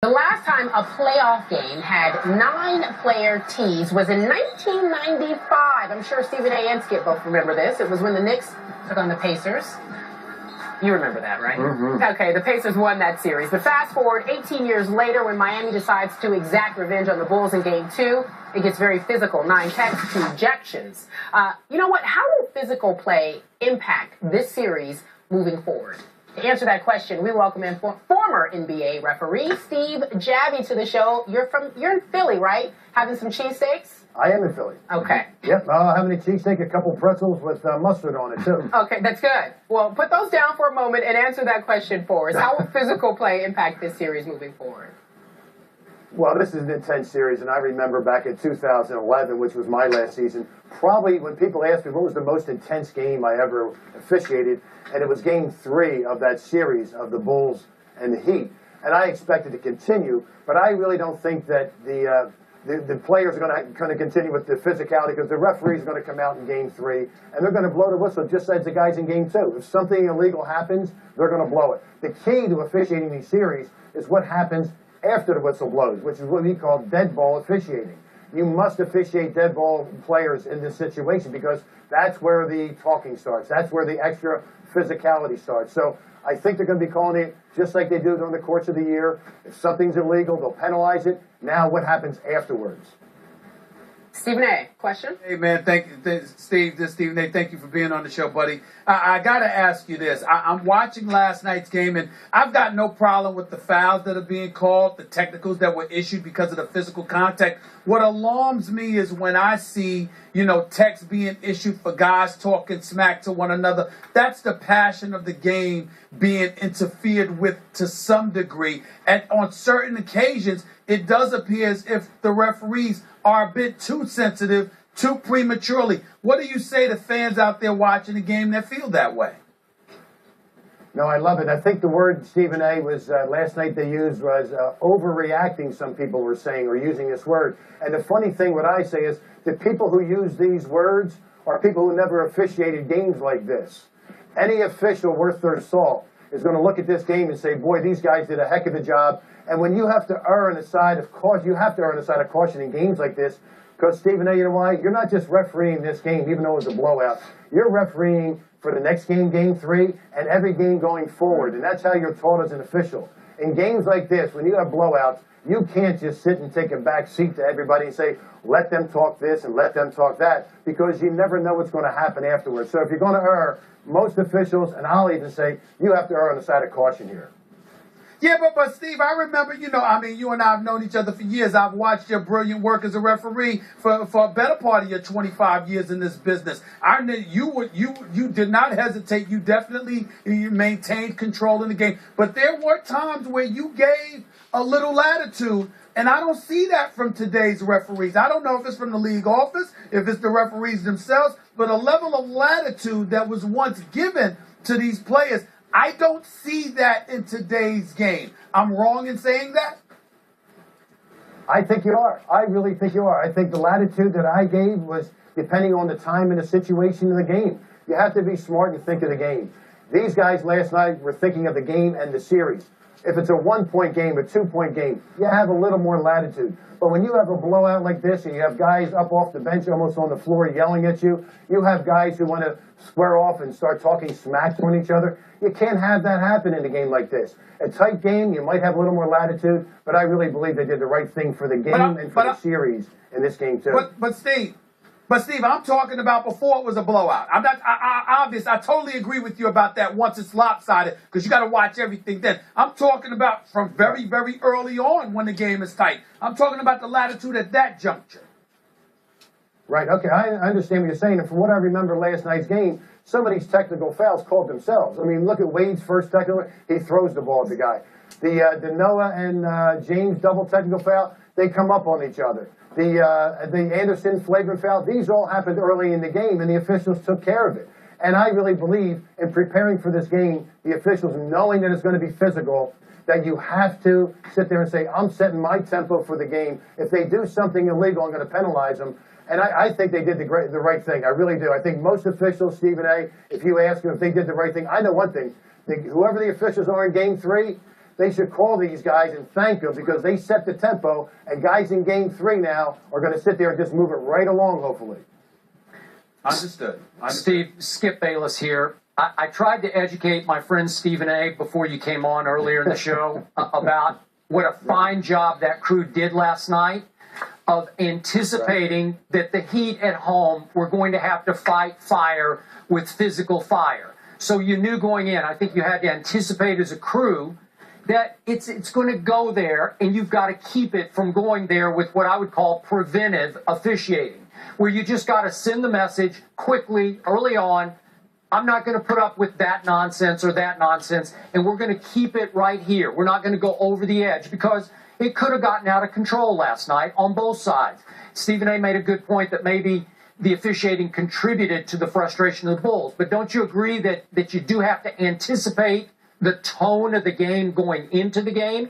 The last time a playoff game had 9-player tees was in 1995. I'm sure Stephen A. and Skip both remember this. It was when the Knicks took on the Pacers. You remember that, right? Mm-hmm. Okay, the Pacers won that series. But fast forward 18 years later when Miami decides to exact revenge on the Bulls in Game 2, it gets very physical. 9 techs, 2 ejections. You know what? How will physical play impact this series moving forward? To answer that question, we welcome in former NBA referee Steve Javie to the show. You're in Philly, right? Having some cheesesteaks? I am in Philly. Okay. Yep, having a cheesesteak, a couple pretzels with mustard on it, too. Okay, that's good. Well, put those down for a moment and answer that question for us. How will physical play impact this series moving forward? Well, this is an intense series, and I remember back in 2011, which was my last season, probably when people ask me what was the most intense game I ever officiated, and it was Game 3 of that series of the Bulls and the Heat. And I expected to continue, but I really don't think that the players are going to continue with the physicality because the referees are going to come out in Game 3, and they're going to blow the whistle just as the guys in Game 2. If something illegal happens, they're going to blow it. The key to officiating these series is what happens after the whistle blows, which is what we call dead ball officiating. You must officiate dead ball players in this situation because that's where the talking starts. That's where the extra physicality starts. So I think they're going to be calling it just like they do during the course of the year. If something's illegal, they'll penalize it. Now what happens afterwards? Stephen A., question? Hey, man, Steve, Stephen A., thank you for being on the show, buddy. I got to ask you this. I'm watching last night's game, and I've got no problem with the fouls that are being called, the technicals that were issued because of the physical contact. What alarms me is when I see, texts being issued for guys talking smack to one another. That's the passion of the game being interfered with to some degree. And on certain occasions, it does appear as if the referees are a bit too sensitive, too prematurely. What do you say to fans out there watching the game that feel that way? No, I love it. I think the word, Stephen A., was last night they used was overreacting, some people were saying, or using this word. And the funny thing, what I say is, the people who use these words are people who never officiated games like this. Any official worth their salt is going to look at this game and say, boy, these guys did a heck of a job. And when you have to err on the side of caution, you have to err on the side of caution in games like this, because, Stephen A., you know why? You're not just refereeing this game, even though it was a blowout. You're refereeing for the next game, Game 3, and every game going forward. And that's how you're taught as an official. In games like this, when you have blowouts, you can't just sit and take a back seat to everybody and say, let them talk this and let them talk that, because you never know what's going to happen afterwards. So if you're going to err, most officials, and I'll even say, you have to err on the side of caution here. Yeah, but Steve, I remember, you and I have known each other for years. I've watched your brilliant work as a referee for a better part of your 25 years in this business. I knew you did not hesitate. You definitely maintained control in the game. But there were times where you gave a little latitude, and I don't see that from today's referees. I don't know if it's from the league office, if it's the referees themselves, but a level of latitude that was once given to these players, I don't see that in today's game. I'm wrong in saying that? I think you are. I really think you are. I think the latitude that I gave was depending on the time and the situation of the game. You have to be smart and think of the game. These guys last night were thinking of the game and the series. If it's a 1-point game, a 2-point game, you have a little more latitude. But when you have a blowout like this and you have guys up off the bench almost on the floor yelling at you, you have guys who want to square off and start talking smack on each other. You can't have that happen in a game like this. A tight game, you might have a little more latitude, but I really believe they did the right thing for the game and for the series in this game too. But Steve, I'm talking about before it was a blowout. I totally agree with you about that once it's lopsided, because you got to watch everything then. I'm talking about from very, very early on when the game is tight. I'm talking about the latitude at that juncture. Right, okay, I understand what you're saying. And from what I remember last night's game, some of these technical fouls called themselves. I mean, look at Wade's first technical. He throws the ball at the guy. The Noah and James double technical foul, they come up on each other. The Anderson flagrant foul, these all happened early in the game, and the officials took care of it. And I really believe in preparing for this game, the officials, knowing that it's going to be physical, that you have to sit there and say, I'm setting my tempo for the game. If they do something illegal, I'm going to penalize them. And I think they did the right thing. I really do. I think most officials, Stephen A., if you ask them if they did the right thing, I know one thing. Whoever the officials are in Game 3, they should call these guys and thank them because they set the tempo, and guys in Game 3 now are going to sit there and just move it right along, hopefully. Understood. Steve, Skip Bayless here. I tried to educate my friend Stephen A. before you came on earlier in the show about what a fine job that crew did last night of anticipating that the Heat at home were going to have to fight fire with physical fire. So you knew going in, I think you had to anticipate as a crew that it's going to go there, and you've got to keep it from going there with what I would call preventive officiating, where you just got to send the message quickly, early on, I'm not going to put up with that nonsense or that nonsense, and we're going to keep it right here. We're not going to go over the edge because it could have gotten out of control last night on both sides. Stephen A. made a good point that maybe the officiating contributed to the frustration of the Bulls, but don't you agree that you do have to anticipate the tone of the game going into the game?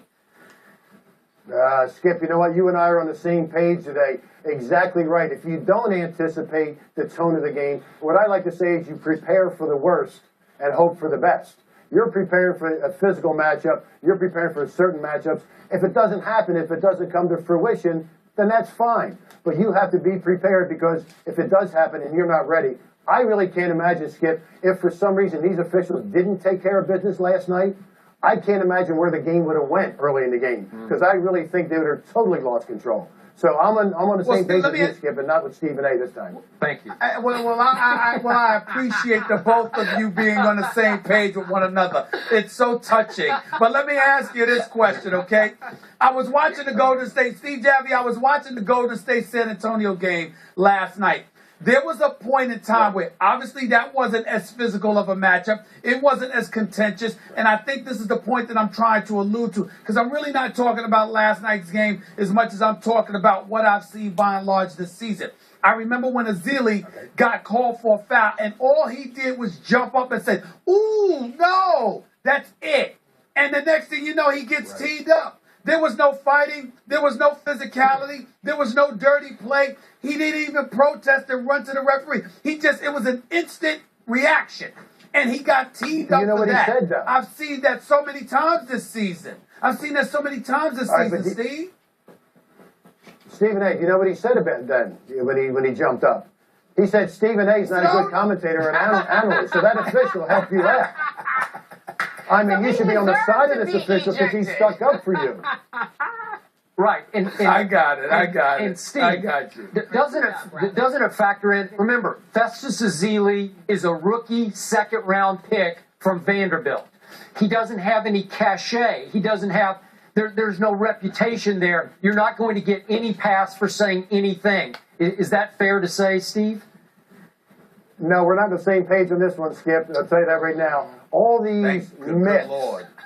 Skip, you know what? You and I are on the same page today. Exactly right. If you don't anticipate the tone of the game, what I like to say is you prepare for the worst and hope for the best. You're preparing for a physical matchup. You're preparing for certain matchups. If it doesn't happen, if it doesn't come to fruition, then that's fine. But you have to be prepared because if it does happen and you're not ready, I really can't imagine, Skip, if for some reason these officials didn't take care of business last night, I can't imagine where the game would have went early in the game because I really think they would have totally lost control. So I'm on the same page with you, Skip, and not with Stephen A. this time. Thank you. I appreciate the both of you being on the same page with one another. It's so touching. But let me ask you this question, okay? I was watching the Golden State, Steve Javie, I was watching the Golden State San Antonio game last night. There was a point in time where obviously that wasn't as physical of a matchup. It wasn't as contentious. And I think this is the point that I'm trying to allude to. Because I'm really not talking about last night's game as much as I'm talking about what I've seen by and large this season. I remember when Azili got called for a foul and all he did was jump up and say, "Ooh, no, that's it." And the next thing you know, he gets teed up. There was no fighting. There was no physicality. There was no dirty play. He didn't even protest and run to the referee. It was an instant reaction. And he got teed up for that. He said, though? I've seen that so many times this season. Steve. Stephen A., you know what he said about then when he jumped up? He said Stephen A.'s not a good commentator or an analyst, so that official helped you out. I mean, you should be on the side of this official because he stuck up for you. Right. And I got it. And Steve, I got you. Doesn't it factor in? Remember, Festus Ezeli is a rookie second-round pick from Vanderbilt. He doesn't have any cachet. He doesn't have. There's no reputation there. You're not going to get any pass for saying anything. Is that fair to say, Steve? No, we're not on the same page on this one, Skip. I'll tell you that right now. All these myths,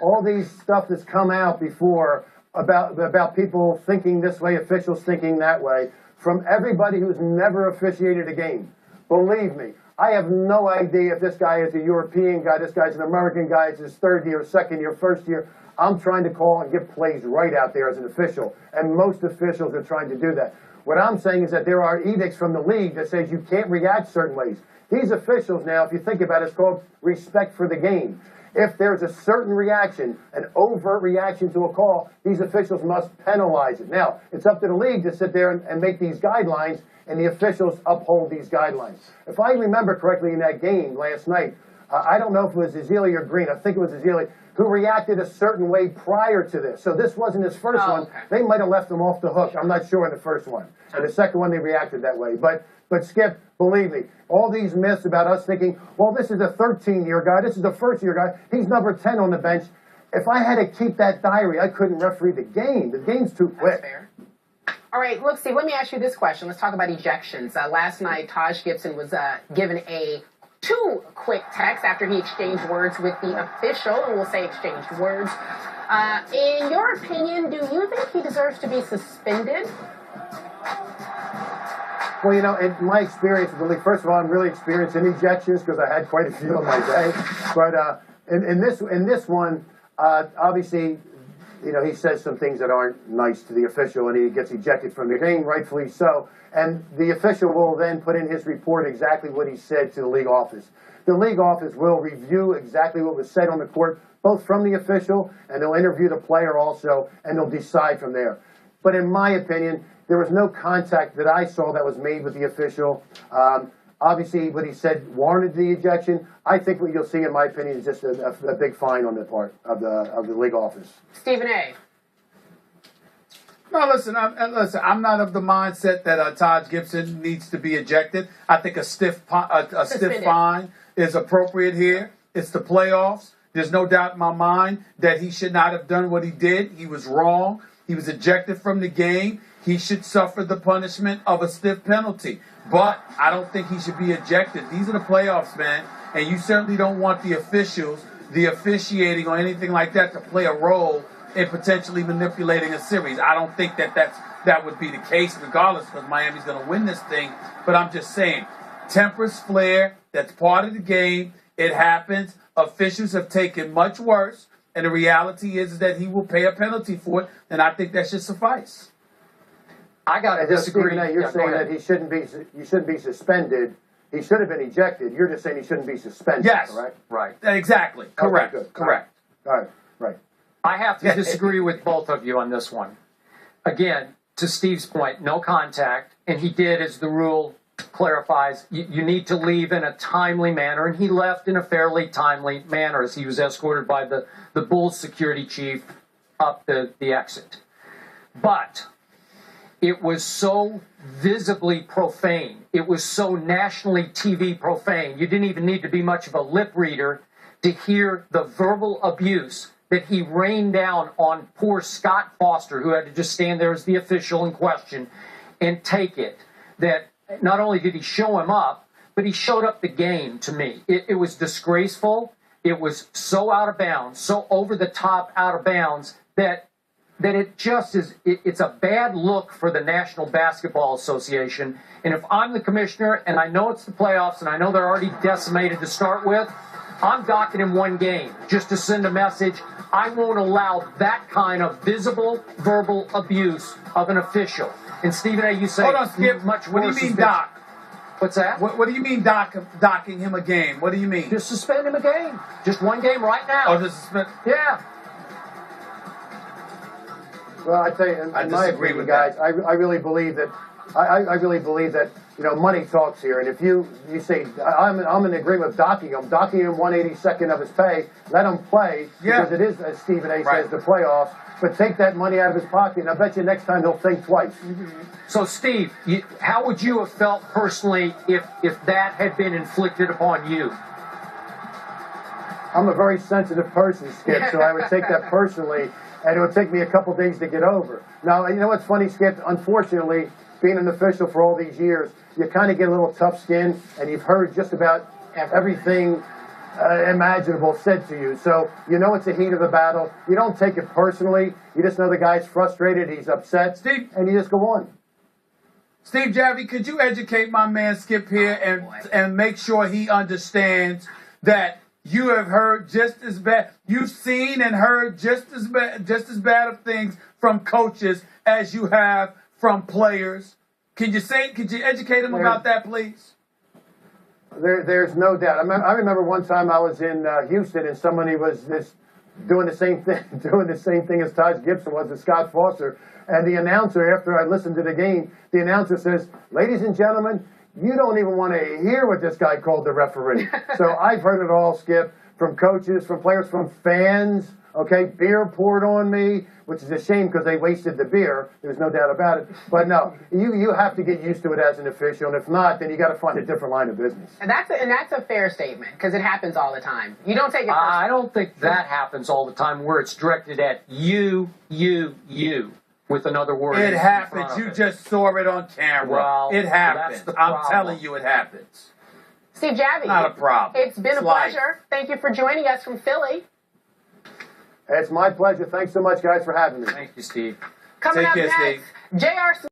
all these stuff that's come out before about people thinking this way, officials thinking that way, from everybody who's never officiated a game. Believe me, I have no idea if this guy is a European guy, this guy's an American guy, it's his third year, second year, first year. I'm trying to call and get plays right out there as an official, and most officials are trying to do that. What I'm saying is that there are edicts from the league that says you can't react certain ways. These officials now, if you think about it, it's called respect for the game. If there's a certain reaction, an overt reaction to a call, these officials must penalize it. Now, it's up to the league to sit there and make these guidelines, and the officials uphold these guidelines. If I remember correctly in that game last night, I don't know if it was Ezeli or Green, I think it was Ezeli, who reacted a certain way prior to this. So this wasn't his first one. Okay. They might have left him off the hook. I'm not sure in the first one. And the second one, they reacted that way. But Skip, believe me, all these myths about us thinking, well, this is a 13-year guy, this is a first-year guy, he's number 10 on the bench. If I had to keep that diary, I couldn't referee the game. The game's too quick. That's fair. All right, look, Steve, let me ask you this question. Let's talk about ejections. Last night, Taj Gibson was given two quick texts after he exchanged words with the official, and we'll say exchanged words. In your opinion, do you think he deserves to be suspended? Well, you know, in my experience with the league, first of all, I'm really experienced in ejections because I had quite a few in my day. But in this one, obviously, he says some things that aren't nice to the official, and he gets ejected from the game, rightfully so. And the official will then put in his report exactly what he said to the league office. The league office will review exactly what was said on the court, both from the official, and they'll interview the player also, and they'll decide from there. But in my opinion, there was no contact that I saw that was made with the official. Obviously, what he said warranted the ejection. I think what you'll see, in my opinion, is just a big fine on the part of the league office. Stephen A. No, listen. I'm not of the mindset that Taj Gibson needs to be ejected. I think a stiff fine is appropriate here. It's the playoffs. There's no doubt in my mind that he should not have done what he did. He was wrong. He was ejected from the game. He should suffer the punishment of a stiff penalty. But I don't think he should be ejected. These are the playoffs, man. And you certainly don't want the officials, the officiating or anything like that to play a role in potentially manipulating a series. I don't think that would be the case regardless, because Miami's going to win this thing. But I'm just saying, tempers flare. That's part of the game. It happens. Officials have taken much worse. And the reality is that he will pay a penalty for it. And I think that should suffice. I got to disagree. Stephen A, you're saying that he shouldn't be suspended. He should have been ejected. You're just saying he shouldn't be suspended. Yes. Correct? Right. Exactly. Correct. Okay, good. Correct. All right. Right. I have to disagree with both of you on this one. Again, to Steve's point, no contact, and he did, as the rule clarifies, you need to leave in a timely manner, and he left in a fairly timely manner as he was escorted by the Bulls security chief up the exit. But it was so visibly profane. It was so nationally TV profane. You didn't even need to be much of a lip reader to hear the verbal abuse that he rained down on poor Scott Foster, who had to just stand there as the official in question and take it. That not only did he show him up, but he showed up the game to me. It was disgraceful. It was so out of bounds, so over the top out of bounds that it just is, it's a bad look for the National Basketball Association. And if I'm the commissioner, and I know it's the playoffs, and I know they're already decimated to start with, I'm docking him one game just to send a message. I won't allow that kind of visible verbal abuse of an official. And Stephen A., you say, hold on, Skip. Much what do worse you mean dock? What's that? What do you mean docking him a game? What do you mean? Just suspend him a game. Just one game right now. Oh, just suspend? Yeah. Well, I tell you, in my opinion, guys, I really believe that. I really believe that money talks here, and if you say I'm in agreement with docking him 1/82nd of his pay, let him play because it is, as Stephen A. says, the playoffs. But take that money out of his pocket, and I bet you next time he'll think twice. Mm-hmm. So, Steve, how would you have felt personally if that had been inflicted upon you? I'm a very sensitive person, Skip, so I would take that personally, and it would take me a couple days to get over. Now, you know what's funny, Skip? Unfortunately, being an official for all these years, you kind of get a little tough skin, and you've heard just about everything imaginable said to you. So you know it's the heat of the battle. You don't take it personally. You just know the guy's frustrated, he's upset, Steve, and you just go on. Steve Javie, could you educate my man Skip here and make sure he understands that you have heard just as bad, you've seen and heard just as bad of things from coaches as you have from players. Could you educate him about that, please? There's no doubt. I remember one time I was in Houston, and somebody was doing the same thing as Taj Gibson was to Scott Foster. And the announcer, after I listened to the game, the announcer says, "Ladies and gentlemen, you don't even want to hear what this guy called the referee." So I've heard it all, Skip, from coaches, from players, from fans. Okay, beer poured on me, which is a shame because they wasted the beer. There's no doubt about it. But no, you have to get used to it as an official, and if not, then you got to find a different line of business. And that's a fair statement because it happens all the time. You don't take it personally. I don't think that happens all the time where it's directed at you, with another word. It happens. You just saw it on camera. Well, it happens. I'm telling you, it happens. Steve Javie. Not a problem. It's been a pleasure. Thank you for joining us from Philly. It's my pleasure. Thanks so much, guys, for having me. Thank you, Steve. Coming Take up care, next, Steve. J.R.